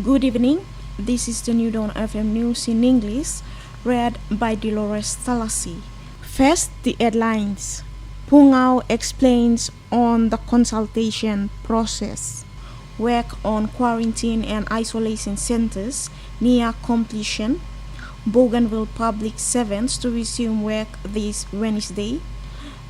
Good evening. This is the New Dawn FM News in English, read by Dolores Talasi. First, the headlines. Pungao explains on the consultation process. Work on quarantine and isolation centers near completion. Bougainville Public Servants to resume work this Wednesday.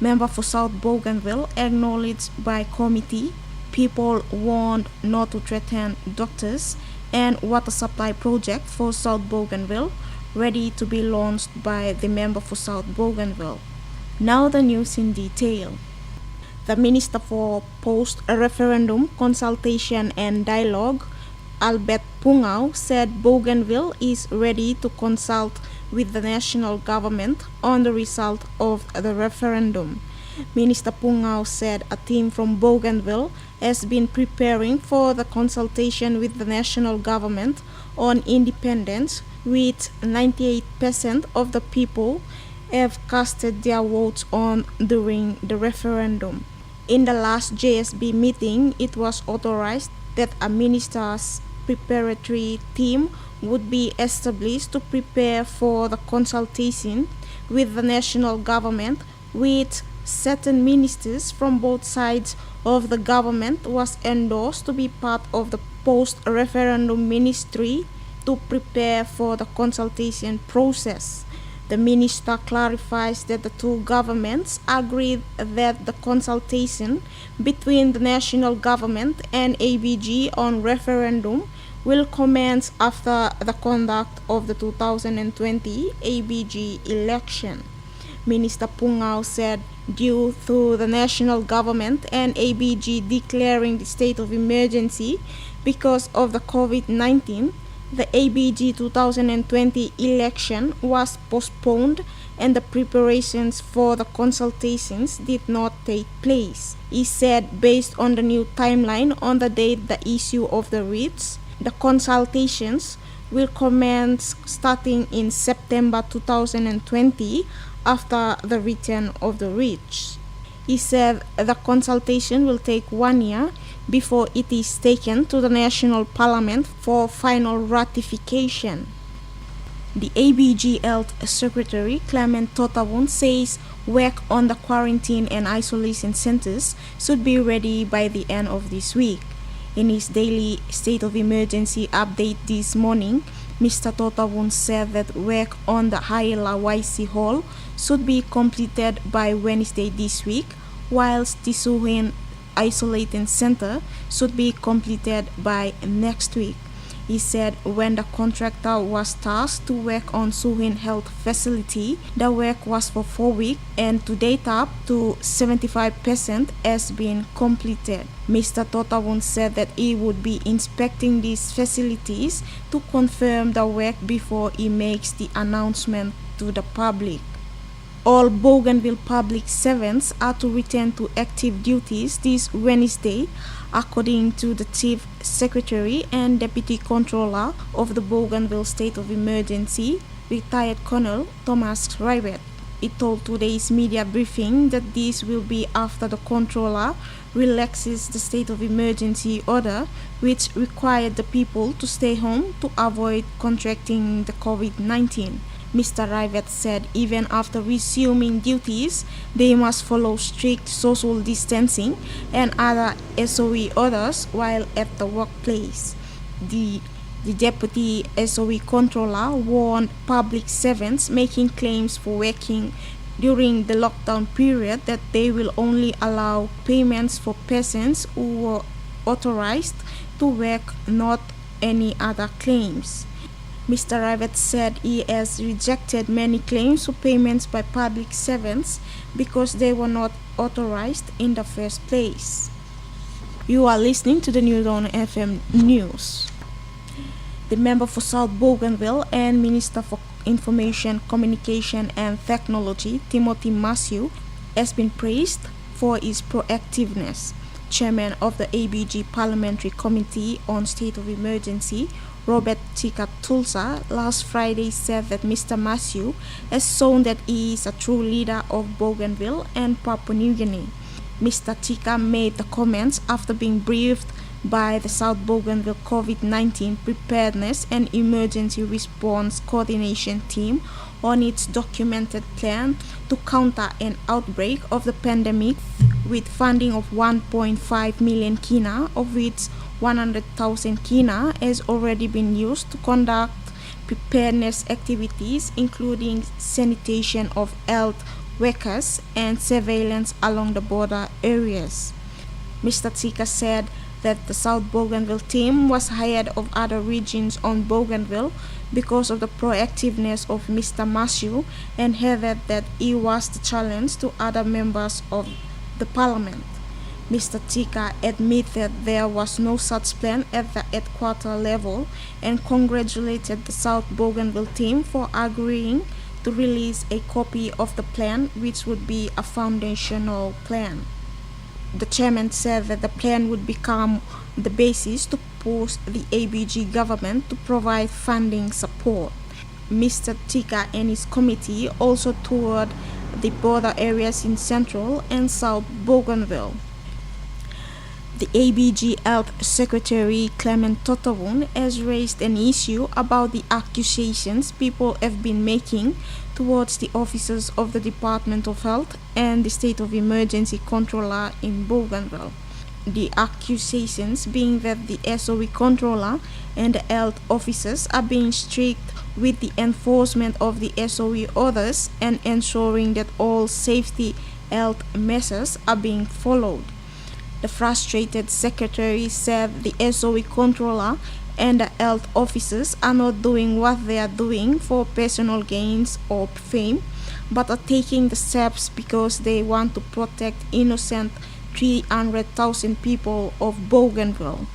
Member for South Bougainville acknowledged by committee. People warned not to threaten doctors, and water supply project for South Bougainville ready to be launched by the member for South Bougainville. Now the news in detail. The Minister for Post-Referendum Consultation and Dialogue, Albert Pungao, said Bougainville is ready to consult with the national government on the result of the referendum. Minister Pungao said a team from Bougainville has been preparing for the consultation with the national government on independence, with 98% of the people have casted their votes on during the referendum. In the last JSB meeting, it was authorized that a minister's preparatory team would be established to prepare for the consultation with the national government, with certain ministers from both sides of the government was endorsed to be part of the post-referendum ministry to prepare for the consultation process. The minister clarifies that the two governments agreed that the consultation between the national government and ABG on referendum will commence after the conduct of the 2020 ABG election. Minister Pungao said due to the national government and ABG declaring the state of emergency because of the COVID-19, the ABG 2020 election was postponed and the preparations for the consultations did not take place. He said based on the new timeline on the date the issue of the writs, the consultations will commence starting in September 2020 after the return of the writs. He said the consultation will take 1 year before it is taken to the National Parliament for final ratification. The ABG Health Secretary Clement Totawun says work on the quarantine and isolation centers should be ready by the end of this week. In his daily state of emergency update this morning, Mr. Totawun said that work on the Haila YC Hall should be completed by Wednesday this week, whilst the Suhin Isolating Center should be completed by next week. He said when the contractor was tasked to work on Suhin Health Facility, the work was for 4 weeks and to date up to 75% has been completed. Mr. Totawun said that he would be inspecting these facilities to confirm the work before he makes the announcement to the public. All Bougainville public servants are to return to active duties this Wednesday, according to the Chief Secretary and Deputy Controller of the Bougainville State of Emergency, retired Colonel Thomas Rivet. He told today's media briefing that this will be after the Controller relaxes the state of emergency order, which required the people to stay home to avoid contracting the COVID-19. Mr. Rivet said even after resuming duties, they must follow strict social distancing and other SOE orders while at the workplace. The Deputy SOE Controller warned public servants making claims for working during the lockdown period that they will only allow payments for persons who were authorized to work, not any other claims. Mr. Rivet said he has rejected many claims for payments by public servants because they were not authorized in the first place. You are listening to the New Dawn FM News. The member for South Bougainville and Minister for Information, Communication and Technology, Timothy Massieu, has been praised for his proactiveness. Chairman of the ABG Parliamentary Committee on State of Emergency, Robert Chika Tulsa, last Friday said that Mr. Massieu has shown that he is a true leader of Bougainville and Papua New Guinea. Mr. Chika made the comments after being briefed by the South Bougainville COVID-19 Preparedness and Emergency Response Coordination Team on its documented plan to counter an outbreak of the pandemic with funding of 1.5 million kina, of which 100,000 kina has already been used to conduct preparedness activities, including sanitation of health workers and surveillance along the border areas. Mr. Tsika said that the South Bougainville team was ahead of other regions on Bougainville because of the proactiveness of Mr. Matthew, and added that he was the challenge to other members of the parliament. Mr. Tsika admitted there was no such plan at the headquarter level and congratulated the South Bougainville team for agreeing to release a copy of the plan, which would be a foundational plan. The chairman said that the plan would become the basis to push the ABG government to provide funding support. Mr. Tsika and his committee also toured the border areas in Central and South Bougainville. The ABG Health Secretary Clement Totawun has raised an issue about the accusations people have been making towards the officers of the Department of Health and the State of Emergency Controller in Bougainville. The accusations being that the SOE controller and the health officers are being strict with the enforcement of the SOE orders and ensuring that all safety health measures are being followed. The frustrated secretary said the SOE controller and the health officers are not doing what they are doing for personal gains or fame, but are taking the steps because they want to protect innocent 300,000 people of Bougainville.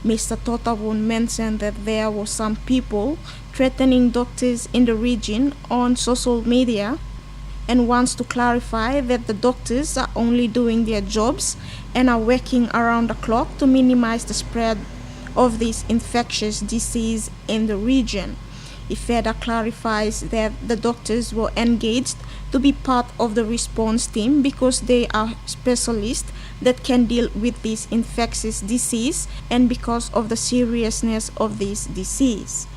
Mr. Totawun mentioned that there were some people threatening doctors in the region on social media and wants to clarify that the doctors are only doing their jobs and are working around the clock to minimize the spread of this infectious disease in the region. He further clarifies that the doctors were engaged to be part of the response team because they are specialists that can deal with this infectious disease and because of the seriousness of this disease.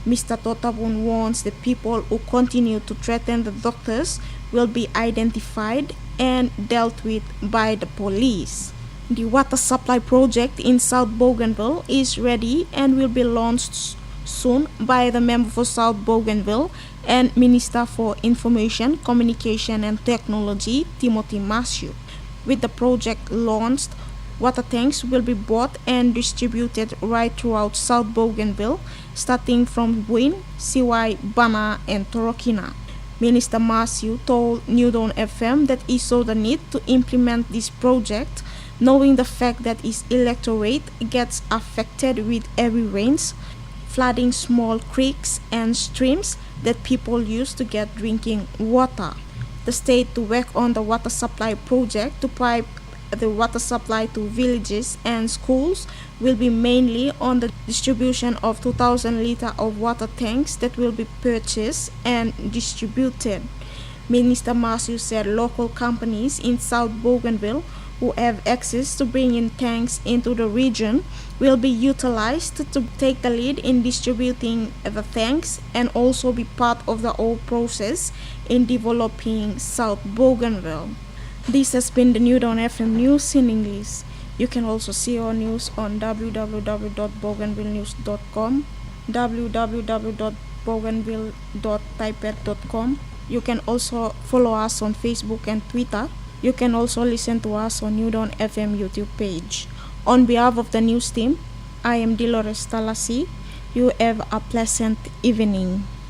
Mr. Totawun warns the people who continue to threaten the doctors will be identified and dealt with by the police. The water supply project in South Bougainville is ready and will be launched soon by the member for South Bougainville and Minister for Information, Communication and Technology, Timothy Matthew. With the project launched, water tanks will be bought and distributed right throughout South Bougainville, starting from Buin, Siwai, Bana and Torokina. Minister Matthew told New Dawn FM that he saw the need to implement this project, knowing the fact that his electorate gets affected with heavy rains, flooding small creeks and streams that people use to get drinking water. The state to work on the water supply project to pipe the water supply to villages and schools will be mainly on the distribution of 2,000 liters of water tanks that will be purchased and distributed. Minister Matthew said local companies in South Bougainville who have access to bringing tanks into the region will be utilized to take the lead in distributing the tanks and also be part of the whole process in developing South Bougainville. This has been the New Dawn FM News in English. You can also see our news on www.bougainvillenews.com, www.bougainville.typet.com. You can also follow us on Facebook and Twitter. You can also listen to us on New Dawn FM YouTube page. On behalf of the news team, I am Dolores Talasi. You have a pleasant evening.